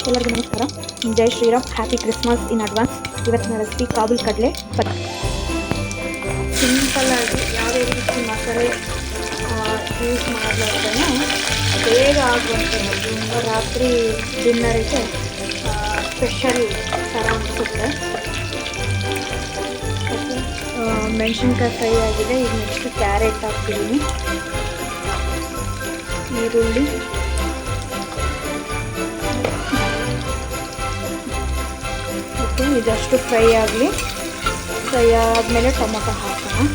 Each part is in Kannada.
ಎಲ್ಲರಿಗೂ ನಮಸ್ಕಾರ. ಜೈ Shriram, happy Christmas in advance. ಇವತ್ತಿನ ರೆಸಿಪಿ ಕಾಬೂಲ್ ಕಡಲೆ ಪಲ್ಯ. ಸಿಂಪಲ್ಲಾಗಿ ಯಾವುದೇ ರೀತಿ ಮಸಾಲೆ ಯೂಸ್ ಮಾಡಲಾರ್ದೇ ಬೇಗ ಆಗುವಂಥದ್ದು ರಾತ್ರಿ ಡಿನ್ನರಿಗೆ ಸ್ಪೆಷಲ್ ಥರ ಅನಿಸುತ್ತೆ. ಮೆಣಸಿನ್ಕಾಯಿ ಫ್ರೈ ಆಗಿದೆ. ಈಗ ನೆಕ್ಸ್ಟ್ ಕ್ಯಾರೆಟ್ ಹಾಕ್ತಿದ್ದೀನಿ, ಈರುಳ್ಳಿ, ಇದಷ್ಟು ಫ್ರೈ ಆಗಲಿ. ಫ್ರೈ ಆದಮೇಲೆ ಟೊಮೊಟೊ ಹಾಕೋಣ.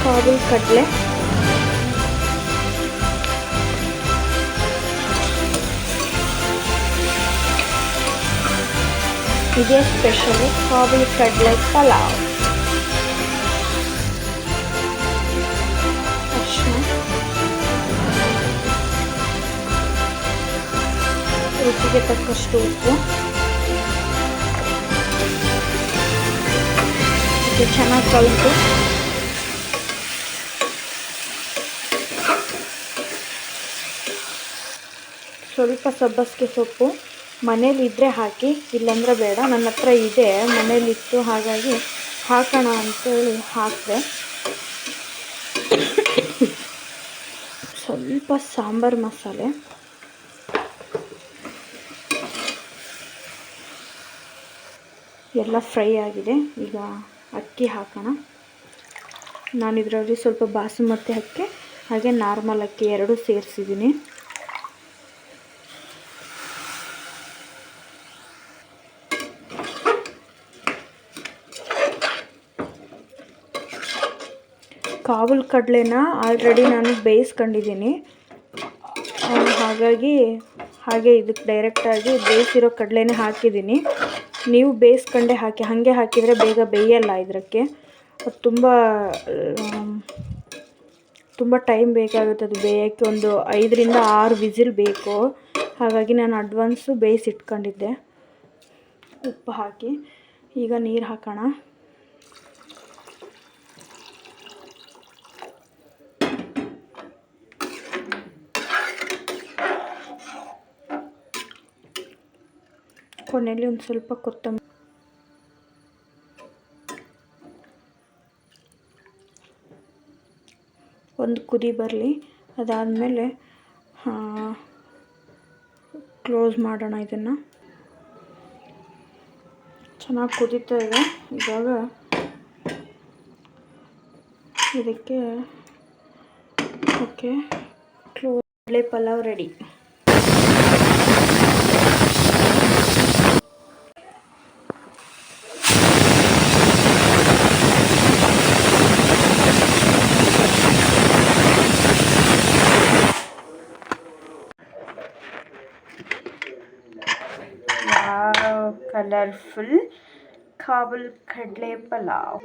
ಕಾಬೂಲ್ ಕಡಲೆ, ಇದೇ ಸ್ಪೆಷಲ್ ಕಾಬೂಲ್ ಕಡಲೆ ಪಲಾವ್. ಅರಿಶಿನ, ರುಚಿಗೆ ತಕ್ಕಷ್ಟು ಉಪ್ಪು. ಇದು ಚೆನ್ನಾಗಿ ಕಲಿತು ಸ್ವಲ್ಪ ಸಬ್ಬಸಿಗೆ ಸೊಪ್ಪು ಮನೇಲಿದ್ದರೆ ಹಾಕಿ, ಇಲ್ಲಾಂದರೆ ಬೇಡ. ನನ್ನ ಹತ್ರ ಇದೆ, ಮನೇಲಿತ್ತು, ಹಾಗಾಗಿ ಹಾಕೋಣ ಅಂತೇಳಿ ಹಾಕಿದೆ. ಸ್ವಲ್ಪ ಸಾಂಬಾರು ಮಸಾಲೆ, ಎಲ್ಲ ಫ್ರೈ ಆಗಿದೆ. ಈಗ ಅಕ್ಕಿ ಹಾಕೋಣ. ನಾನು ಇದರಲ್ಲಿ ಸ್ವಲ್ಪ ಬಾಸುಮತಿ ಅಕ್ಕಿ ಹಾಗೆ ನಾರ್ಮಲ್ ಅಕ್ಕಿ ಎರಡೂ ಸೇರಿಸಿದ್ದೀನಿ. ಕಾಬೂಲ್ ಕಡಲೆನ ಆಲ್ರೆಡಿ ನಾನು ಬೇಯಿಸ್ಕೊಂಡಿದ್ದೀನಿ, ಹಾಗಾಗಿ ಹಾಗೆ ಇದಕ್ಕೆ ಡೈರೆಕ್ಟಾಗಿ ಬೇಯಿಸಿರೋ ಕಡಲೆನೇ ಹಾಕಿದ್ದೀನಿ. ನೀವು ಬೇಯಿಸ್ಕೊಂಡೆ ಹಾಕಿ, ಹಾಗೆ ಹಾಕಿದರೆ ಬೇಗ ಬೇಯಲ್ಲ. ಇದಕ್ಕೆ ತುಂಬ ಟೈಮ್ ಬೇಕಾಗುತ್ತೆ ಅದು ಬೇಯೋಕ್ಕೆ. ಒಂದು 5ರಿಂದ 6 ವಿಸಿಲ್ ಬೇಕು. ಹಾಗಾಗಿ ನಾನು ಅಡ್ವಾನ್ಸು ಬೇಯಿಸಿಟ್ಕೊಂಡಿದ್ದೆ. ಉಪ್ಪು ಹಾಕಿ ಈಗ ನೀರು ಹಾಕೋಣ. ಕೊನೆಯಲ್ಲಿ ಒಂದು ಸ್ವಲ್ಪ ಕೊತ್ತಂಬರಿ, ಒಂದು ಕುದಿ ಬರಲಿ. ಅದಾದಮೇಲೆ ಕ್ಲೋಸ್ ಮಾಡೋಣ. ಇದನ್ನು ಚೆನ್ನಾಗಿ ಕುದೀತಾ ಇದೆ. ಇವಾಗ ಇದಕ್ಕೆ ಓಕೆ, ಕ್ಲೋಸ್. ಕಡಲೆ ಪಲಾವ್ ರೆಡಿ. ಕಲರ್ಫುಲ್ ಕಾಬೂಲ್ ಕಡಲೆ ಪಲಾವ್.